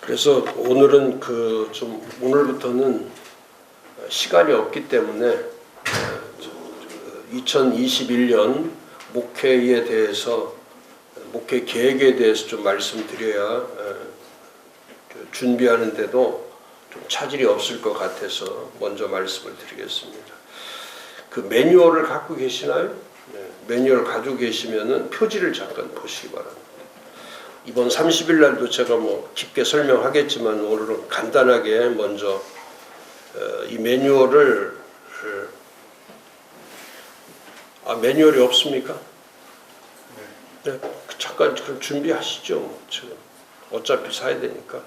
그래서 오늘은 오늘부터는 시간이 없기 때문에 2021년 목회에 대해서, 목회 계획에 대해서 좀 말씀드려야 준비하는데도 좀 차질이 없을 것 같아서 먼저 말씀을 드리겠습니다. 그 매뉴얼을 갖고 계시나요? 네, 매뉴얼 가지고 계시면은 표지를 잠깐 보시기 바랍니다. 이번 30일 날도 제가 깊게 설명하겠지만 오늘은 간단하게 먼저 이 매뉴얼을 매뉴얼이 없습니까? 네, 잠깐 그럼 준비하시죠. 지금 어차피 사야 되니까.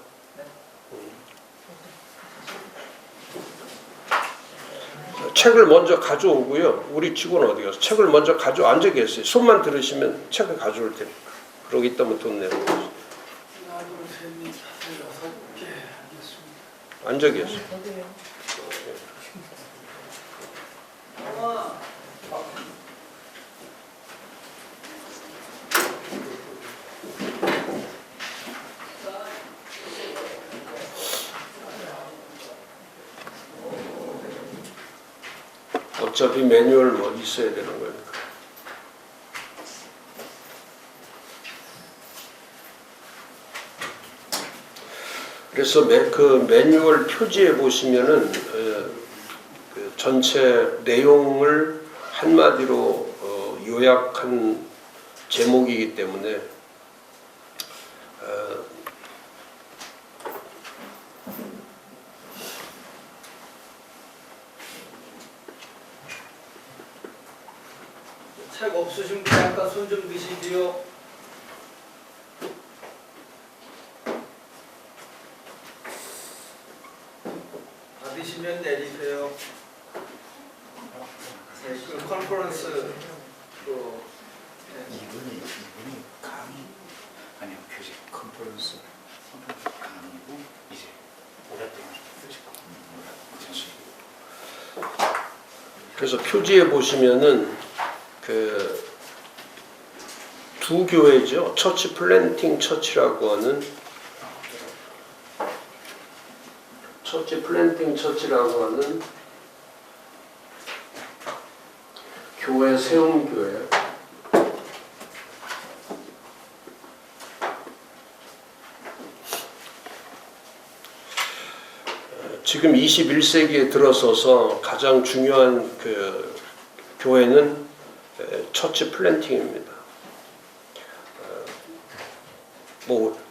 책을 먼저 가져오고요. 우리 직원 어디 가서 책을 먼저 앉아 계세요. 손만 들으시면 책을 가져올 테니까. 그러고 있다면 돈 내는 거죠. 앉아 계세요. 어차피 매뉴얼 있어야 되는 거니까. 그래서 그 매뉴얼 표지에 보시면은 그 전체 내용을 한마디로 요약한 제목이기 때문에 책 없으신 분 잠깐 손 좀 드시지요. 받으시면 내리세요. 네, 그 컨퍼런스 이분이 강의 아니요 교직 컨퍼런스 강의고 이제 오랫동안 교직 그래서 표지에 보시면은 두 교회죠. 처치 플랜팅 처치라고 하는 교회 세운 교회. 지금 21세기에 들어서서 가장 중요한 그 교회는 처치 플랜팅입니다.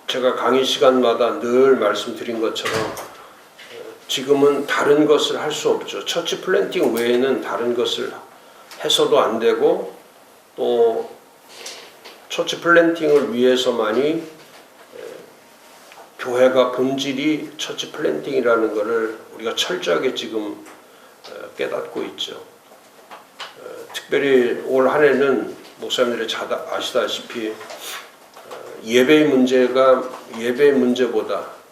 제가 강의 시간마다 늘 말씀드린 것처럼 지금은 다른 것을 할 수 없죠. 처치 플랜팅 외에는 다른 것을 해서도 안 되고, 또 처치 플랜팅을 위해서만이 교회가 본질이 처치 플랜팅이라는 것을 우리가 철저하게 지금 깨닫고 있죠. 특별히 올 한 해는 목사님들이 잘 아시다시피 예배의 문제보다,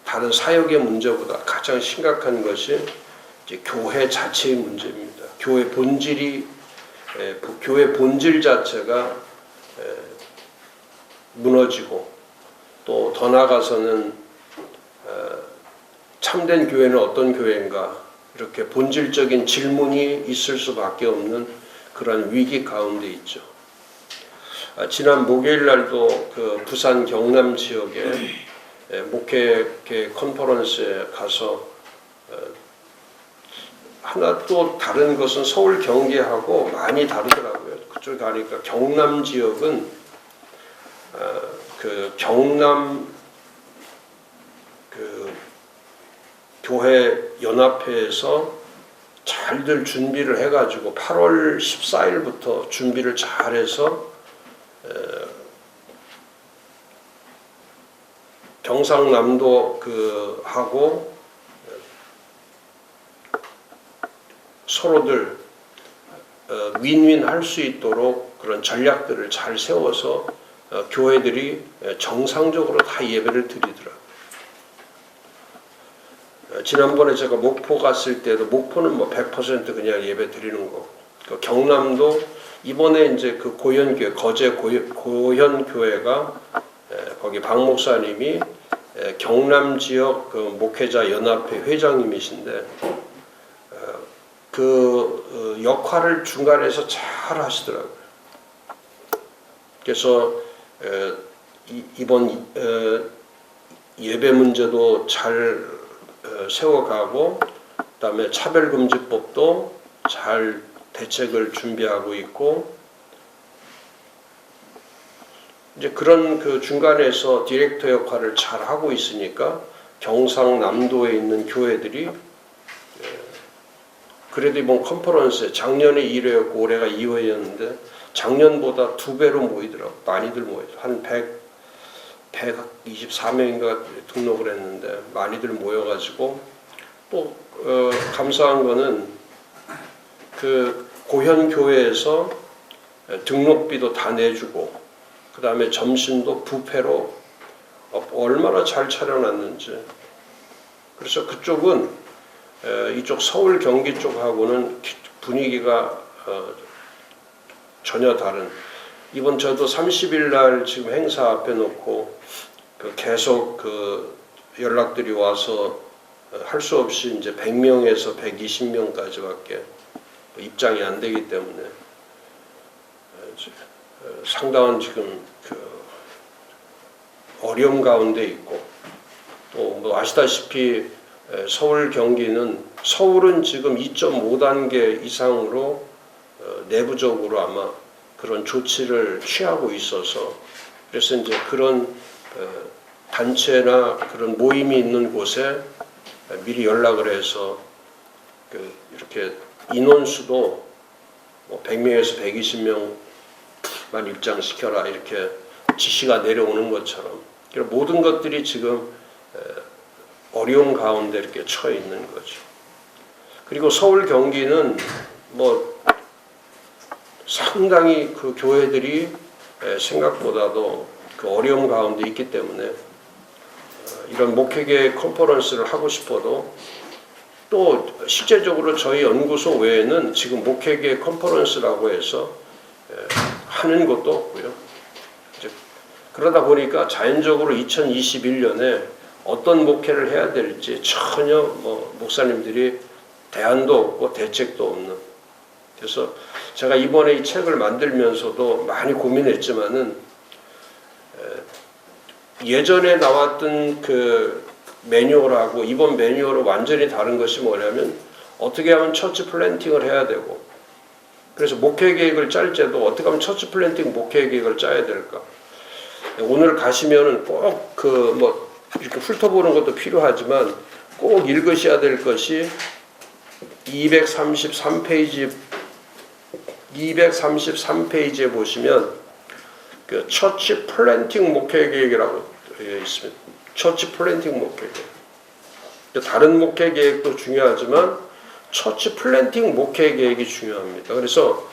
다른 사역의 문제보다 가장 심각한 것이 이제 교회 자체의 문제입니다. 교회 본질 자체가 무너지고, 또 더 나아가서는 참된 교회는 어떤 교회인가, 이렇게 본질적인 질문이 있을 수밖에 없는 그런 위기 가운데 있죠. 지난 목요일 날도 그 부산 경남 지역에 목회 컨퍼런스에 가서 하나 또 다른 것은 서울 경기하고 많이 다르더라고요. 그쪽에 가니까 경남 지역은 그 경남 그 교회 연합회에서 잘들 준비를 해가지고 8월 14일부터 준비를 잘해서 경상남도 하고 서로들 윈윈 할 수 있도록 그런 전략들을 잘 세워서 교회들이 정상적으로 다 예배를 드리더라고요. 지난번에 제가 목포 갔을 때도 목포는 100% 그냥 예배 드리는 거고, 경남도 이번에 이제 그 고현교회, 거제 고현교회가 거기 박 목사님이 경남 지역 그 목회자 연합회 회장님이신데 그 역할을 중간에서 잘 하시더라고요. 그래서 이번 예배 문제도 잘 세워가고, 그다음에 차별금지법도 잘 대책을 준비하고 있고, 이제 그런 그 중간에서 디렉터 역할을 잘 하고 있으니까 경상남도에 있는 교회들이 그래도 이번 컨퍼런스에 작년에 1회였고 올해가 2회였는데 작년보다 2배로 모이더라고. 많이들 모이더라고. 한 124명인가 등록을 했는데 많이들 모여가지고 또 감사한 거는 그 고현교회에서 등록비도 다 내주고, 그 다음에 점심도 뷔페로 얼마나 잘 차려놨는지. 그래서 그쪽은 이쪽 서울 경기 쪽하고는 분위기가 전혀 다른. 이번 저도 30일 날 지금 행사 앞에 놓고 계속 그 연락들이 와서 할 수 없이 이제 100명에서 120명까지밖에 입장이 안 되기 때문에 상당한 지금 그 어려움 가운데 있고, 또 뭐 아시다시피 서울 경기는 서울은 지금 2.5단계 이상으로 내부적으로 아마 그런 조치를 취하고 있어서, 그래서 이제 그런 단체나 그런 모임이 있는 곳에 미리 연락을 해서 이렇게 인원수도 100명에서 120명만 입장시켜라 이렇게 지시가 내려오는 것처럼 모든 것들이 지금 어려운 가운데 이렇게 처해 있는 거죠. 그리고 서울 경기는 뭐 상당히 그 교회들이 생각보다도 그 어려움 가운데 있기 때문에 이런 목회계 컨퍼런스를 하고 싶어도, 또 실제적으로 저희 연구소 외에는 지금 목회계 컨퍼런스라고 해서 하는 것도 없고요. 그러다 보니까 자연적으로 2021년에 어떤 목회를 해야 될지 전혀 뭐 목사님들이 대안도 없고 대책도 없는. 그래서 제가 이번에 이 책을 만들면서도 많이 고민했지만은 예전에 나왔던 그 매뉴얼하고 이번 매뉴얼은 완전히 다른 것이 뭐냐면 어떻게 하면 처치 플랜팅을 해야 되고, 그래서 목회 계획을 짤 때도 어떻게 하면 처치 플랜팅 목회 계획을 짜야 될까. 오늘 가시면은 꼭 그 뭐 이렇게 훑어보는 것도 필요하지만 꼭 읽으셔야 될 것이 233페이지에 보시면 그 처치 플랜팅 목회 계획이라고 있습니다. 처치 플랜팅 목회 계획. 다른 목회 계획도 중요하지만 처치 플랜팅 목회 계획이 중요합니다. 그래서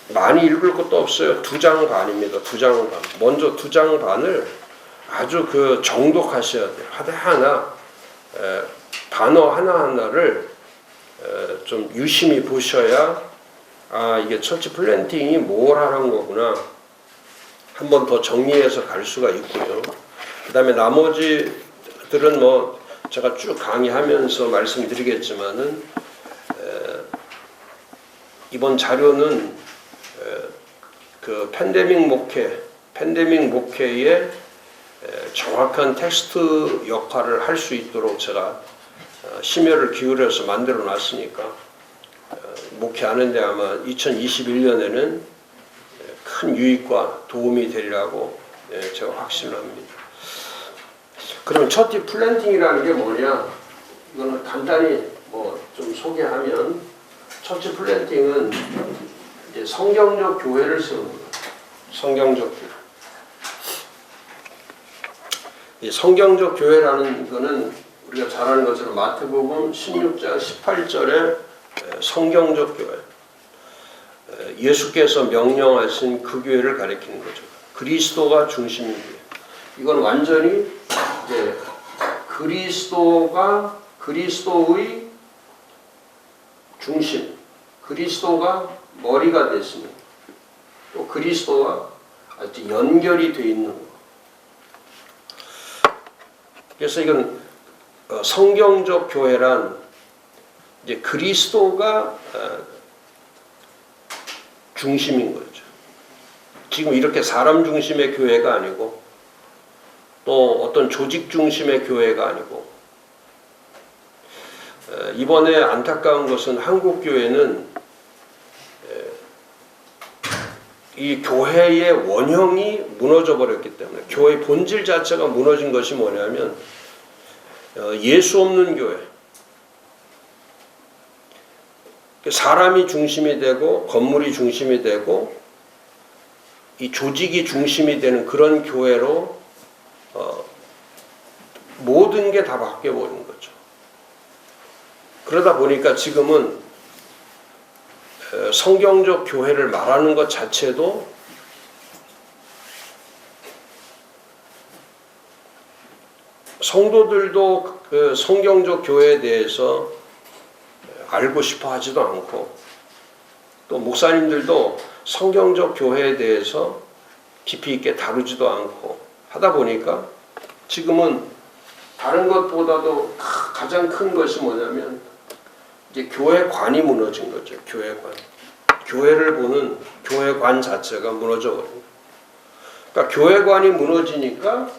많이 읽을 것도 없어요. 2장 반입니다. 2장 반. 먼저 2장 반을 아주 그 정독하셔야 돼요. 하나하나 단어 하나하나를 좀 유심히 보셔야 이게 처치 플랜팅이 뭘 하는 거구나 한 번 더 정리해서 갈 수가 있고요. 그 다음에 나머지들은 뭐 제가 쭉 강의하면서 말씀드리겠지만은 이번 자료는 그 팬데믹 목회의 정확한 텍스트 역할을 할 수 있도록 제가 심혈을 기울여서 만들어 놨으니까 목회하는데 아마 2021년에는 큰 유익과 도움이 되리라고 제가 확신합니다. 그럼 처치 플랜팅이라는 게 뭐냐? 이거는 간단히 뭐 좀 소개하면, 처치 플랜팅은 이제 성경적 교회를 세웁니다. 성경적 교회. 이 성경적 교회라는 거는 우리가 잘 아는 것처럼 마태복음 16장 18절에 성경적 교회, 예수께서 명령하신 그 교회를 가리키는 거죠. 그리스도가 중심인 교회. 이건 완전히 이제 그리스도의 중심, 그리스도가 머리가 됐습니다. 또 그리스도와 아주 연결이 되어 있는 거. 그래서 이건 성경적 교회란 이제 그리스도가 중심인 거죠. 지금 이렇게 사람 중심의 교회가 아니고 또 어떤 조직 중심의 교회가 아니고 이번에 안타까운 것은 한국 교회는 이 교회의 원형이 무너져 버렸기 때문에 교회의 본질 자체가 무너진 것이 뭐냐면 예수 없는 교회, 사람이 중심이 되고 건물이 중심이 되고 이 조직이 중심이 되는 그런 교회로 모든 게 다 바뀌어 버리는 거죠. 그러다 보니까 지금은 성경적 교회를 말하는 것 자체도 성도들도 그 성경적 교회에 대해서 알고 싶어 하지도 않고 또 목사님들도 성경적 교회에 대해서 깊이 있게 다루지도 않고 하다 보니까 지금은 다른 것보다도 가장 큰 것이 뭐냐면 이제 교회관이 무너진 거죠. 교회관. 교회를 보는 교회관 자체가 무너져 버린 거예요. 그러니까 교회관이 무너지니까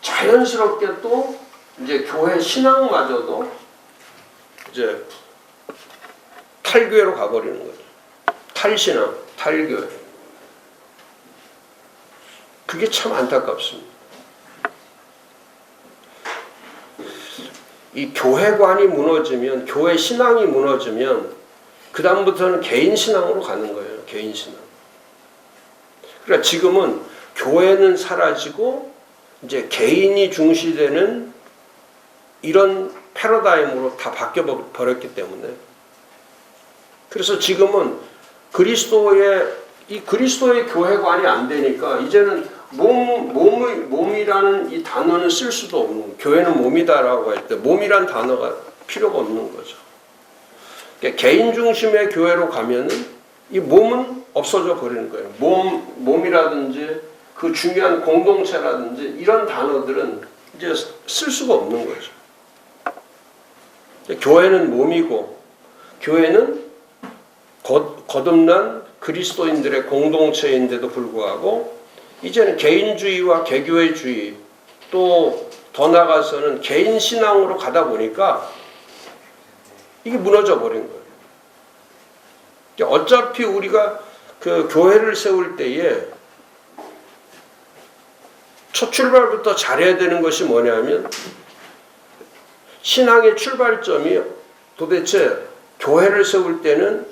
자연스럽게 또 이제 교회 신앙마저도 이제 탈교회로 가버리는 거죠. 탈신앙, 탈교회. 그게 참 안타깝습니다. 이 교회관이 무너지면, 교회 신앙이 무너지면 그 다음부터는 개인 신앙으로 가는 거예요. 개인 신앙. 그러니까 지금은 교회는 사라지고 이제 개인이 중시되는 이런 패러다임으로 다 바뀌어 버렸기 때문에 그래서 지금은 그리스도의 교회관이 안 되니까 이제는 몸이라는 이 단어는 쓸 수도 없는 거예요. 교회는 몸이다라고 할 때 몸이란 단어가 필요가 없는 거죠. 그러니까 개인 중심의 교회로 가면은 이 몸은 없어져 버리는 거예요. 몸이라든지 그 중요한 공동체라든지 이런 단어들은 이제 쓸 수가 없는 거죠. 교회는 몸이고 교회는 거듭난 그리스도인들의 공동체인데도 불구하고 이제는 개인주의와 개교회주의 또 더 나아가서는 개인 신앙으로 가다 보니까 이게 무너져 버린 거예요. 어차피 우리가 그 교회를 세울 때에 첫 출발부터 잘해야 되는 것이 뭐냐면 신앙의 출발점이 도대체 교회를 세울 때는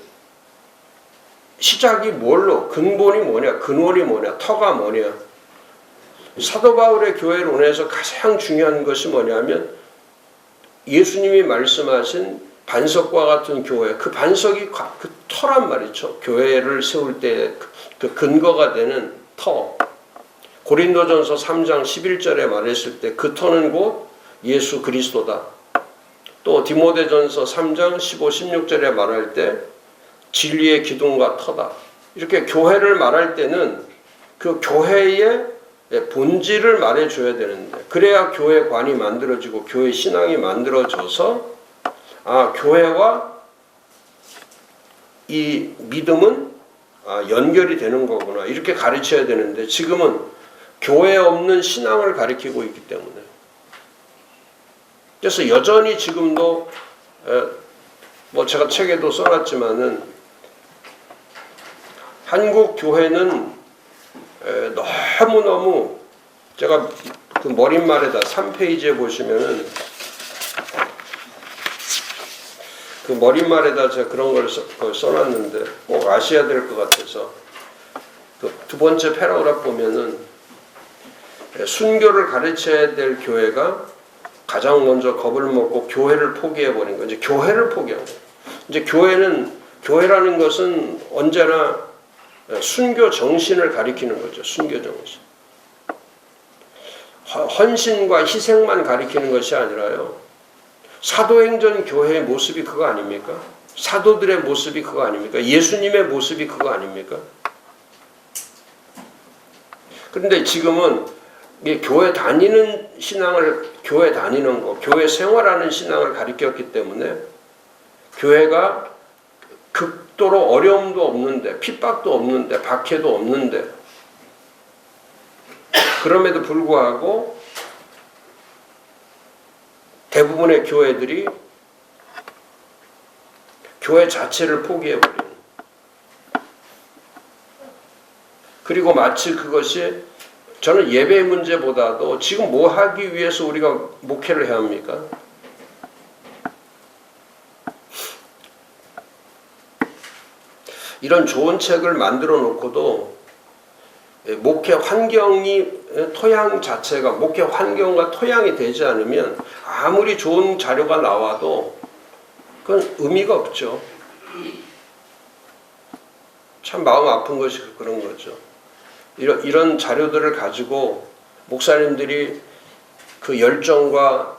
시작이 뭘로, 근본이 뭐냐, 근원이 뭐냐, 터가 뭐냐. 사도 바울의 교회론에서 가장 중요한 것이 뭐냐면 예수님이 말씀하신 반석과 같은 교회, 그 반석이 그 터란 말이죠. 교회를 세울 때 그 근거가 되는 터. 고린도전서 3장 11절에 말했을 때 그 터는 곧 예수 그리스도다. 또 디모데전서 3장 15, 16절에 말할 때 진리의 기둥과 터다. 이렇게 교회를 말할 때는 그 교회의 본질을 말해줘야 되는데 그래야 교회관이 만들어지고 교회 신앙이 만들어져서 교회와 이 믿음은 연결이 되는 거구나 이렇게 가르쳐야 되는데 지금은 교회 없는 신앙을 가리키고 있기 때문에 그래서 여전히 지금도 뭐 제가 책에도 써놨지만은 한국 교회는 너무너무 제가 그 머릿말에다 3페이지에 보시면은 그 머릿말에다 제가 그런 걸 써놨는데 꼭 아셔야 될 것 같아서 그 두 번째 패러그래프 보면은 순교를 가르쳐야 될 교회가 가장 먼저 겁을 먹고 교회를 포기해버린 거예요. 이제 교회를 포기한 거예요. 이제 교회라는 것은 언제나 순교 정신을 가리키는 거죠. 순교 정신. 헌신과 희생만 가리키는 것이 아니라요. 사도행전 교회의 모습이 그거 아닙니까? 사도들의 모습이 그거 아닙니까? 예수님의 모습이 그거 아닙니까? 그런데 지금은 이게 교회 다니는 신앙을 교회 다니는 거, 교회 생활하는 신앙을 가르쳤기 때문에 교회가 극도로 어려움도 없는데 핍박도 없는데 박해도 없는데 그럼에도 불구하고 대부분의 교회들이 교회 자체를 포기해버리는, 그리고 마치 그것이, 저는 예배 문제보다도 지금 뭐 하기 위해서 우리가 목회를 해야 합니까? 이런 좋은 책을 만들어 놓고도 목회 환경이, 토양 자체가 목회 환경과 토양이 되지 않으면 아무리 좋은 자료가 나와도 그건 의미가 없죠. 참 마음 아픈 것이 그런 거죠. 이런 자료들을 가지고 목사님들이 그 열정과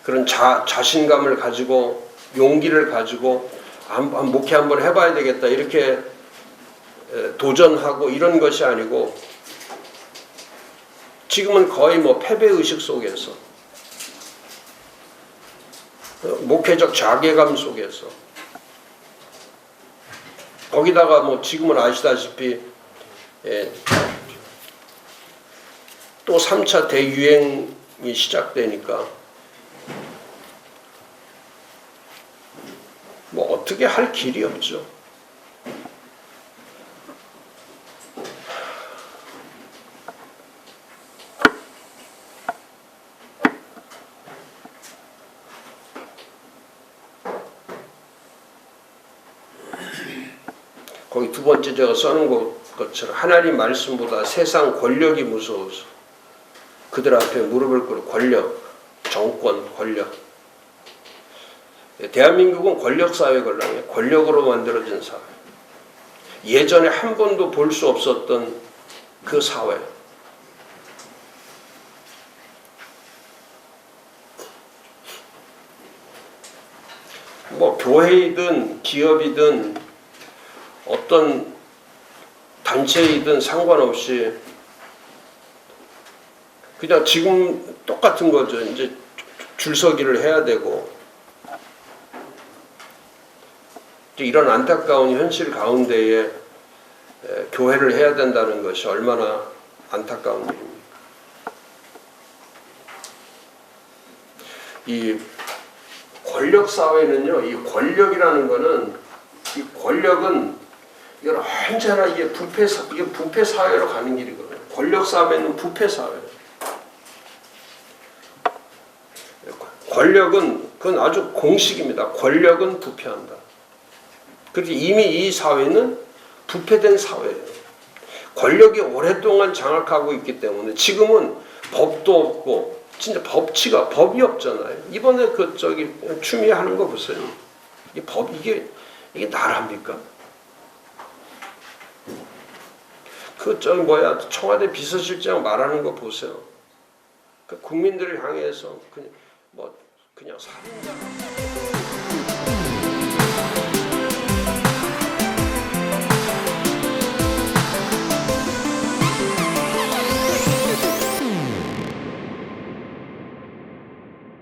그런 자신감을 가지고 용기를 가지고 목회 한번 해봐야 되겠다 이렇게 도전하고 이런 것이 아니고 지금은 거의 뭐 패배의식 속에서 목회적 자괴감 속에서 거기다가 뭐 지금은 아시다시피 또 3차 대유행이 시작되니까 뭐 어떻게 할 길이 없죠. 거기 두 번째 제가 써놓은 것처럼 하나님 말씀보다 세상 권력이 무서워서 그들 앞에 무릎을 꿇고 권력, 정권, 권력. 대한민국은 권력사회거든요. 권력으로 만들어진 사회. 예전에 한 번도 볼 수 없었던 그 사회. 뭐 교회이든 기업이든 어떤 단체이든 상관없이 그냥 지금 똑같은 거죠. 이제 줄서기를 해야 되고 이런 안타까운 현실 가운데에 교회를 해야 된다는 것이 얼마나 안타까운 일입니까? 이 권력 사회는요, 이 권력이라는 거는, 이 권력은 이건 언제나 이게 부패 사회로 가는 길이거든요. 권력 사회는 부패 사회. 권력은 그건 아주 공식입니다. 권력은 부패한다. 그렇게 이미 이 사회는 부패된 사회예요. 권력이 오랫동안 장악하고 있기 때문에 지금은 법도 없고 진짜 법이 없잖아요. 이번에 추미애 거 보세요. 이게 나라입니까? 청와대 비서실장 말하는 거 보세요. 국민들을 향해서 그냥 살인자.